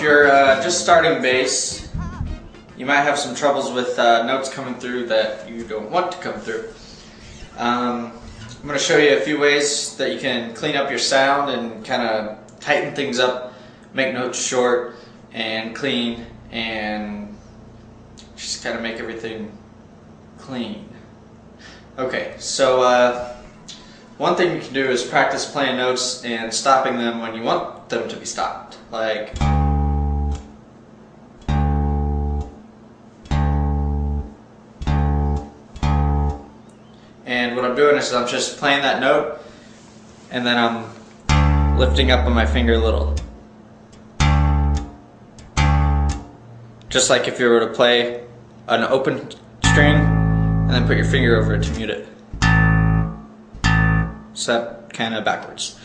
if you're just starting bass, you might have some troubles with notes coming through that you don't want to come through. I'm going to show you a few ways that you can clean up your sound and kind of tighten things up, make notes short and clean, and just kind of make everything clean. Okay, so one thing you can do is practice playing notes and stopping them when you want them to be stopped. Like, and what I'm doing is I'm just playing that note and then I'm lifting up on my finger a little. Just like if you were to play an open string and then put your finger over it to mute it. So that kind of backwards.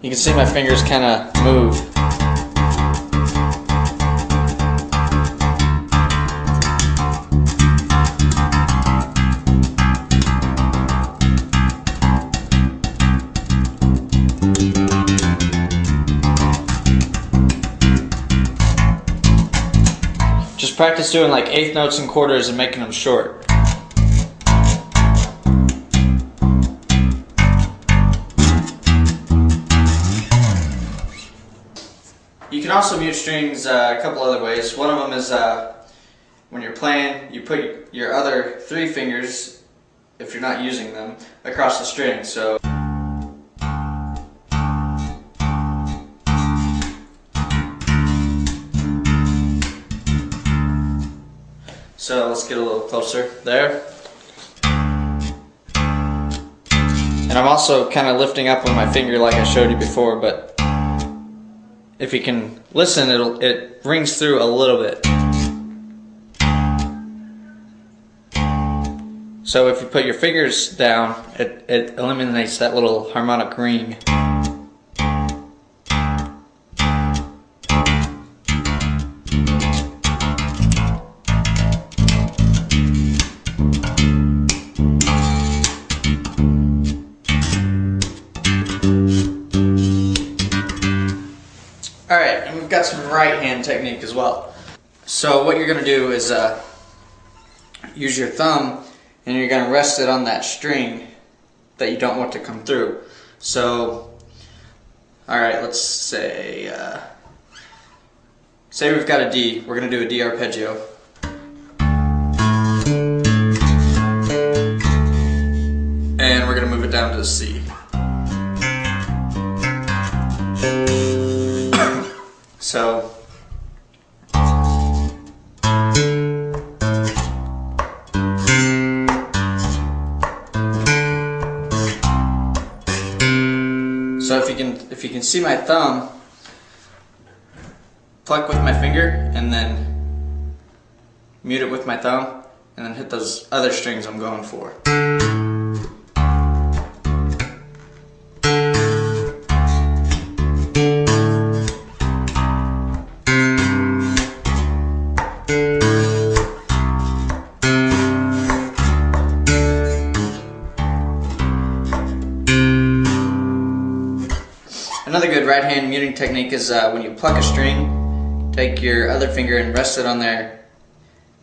You can see my fingers kind of move. Just practice doing like eighth notes and quarters and making them short. You can also mute strings a couple other ways. One of them is when you're playing, you put your other three fingers, if you're not using them, across the string. So let's get a little closer there. And I'm also kind of lifting up with my finger like I showed you before, but if you can listen, it rings through a little bit. So if you put your fingers down, it eliminates that little harmonic ring. Alright, and we've got some right hand technique as well. So what you're going to do is use your thumb and you're going to rest it on that string that you don't want to come through. So, alright, let's say, say we've got a D. We're going to do a D arpeggio. And we're going to move it down to a C. So, if you can see my thumb, pluck with my finger and then mute it with my thumb and then hit those other strings I'm going for. Another good right hand muting technique is when you pluck a string, take your other finger and rest it on there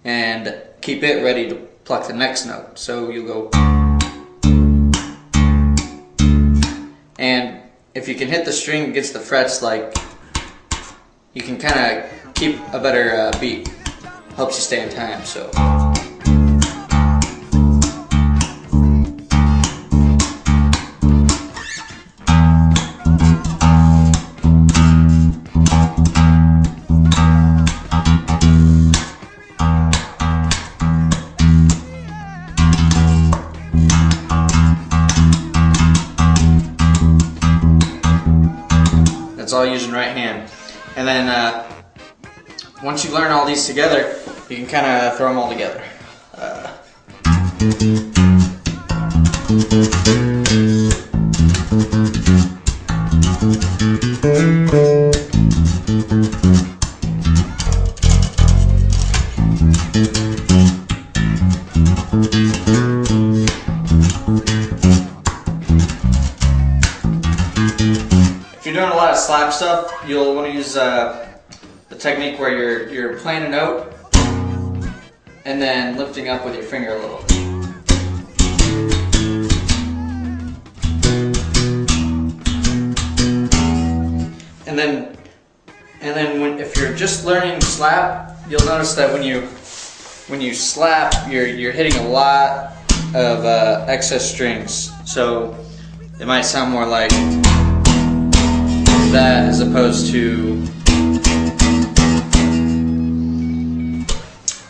and keep it ready to pluck the next note. So you'll go, and if you can hit the string against the frets, like, you can kind of keep a better beat. Helps you stay in time. So. That's all using right hand. And then once you learn all these together, you can kind of throw them all together. If you're doing a lot of slap stuff, you'll want to use the technique where you're playing a note and then lifting up with your finger a little. And then if you're just learning slap, you'll notice that when you slap, you're hitting a lot of excess strings. So it might sound more like that as opposed to.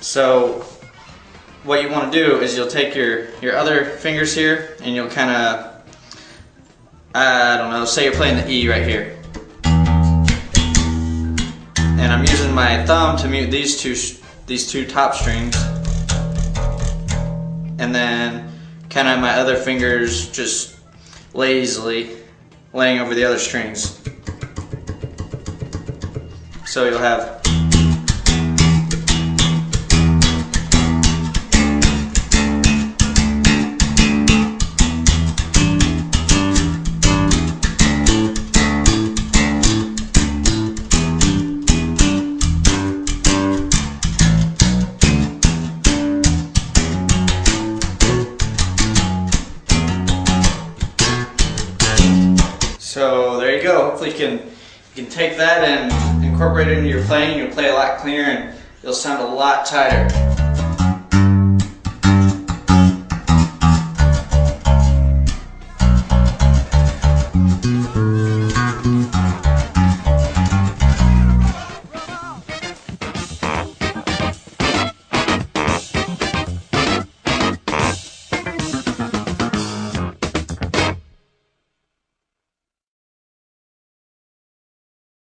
So what you want to do is you'll take your other fingers here and you'll kind of, I don't know, say you're playing the E right here. And I'm using my thumb to mute these two top strings. And then kind of my other fingers just lazily laying over the other strings. So you'll have So there you go. Hopefully you can take that and incorporate it into your playing. You'll play a lot cleaner and you'll sound a lot tighter.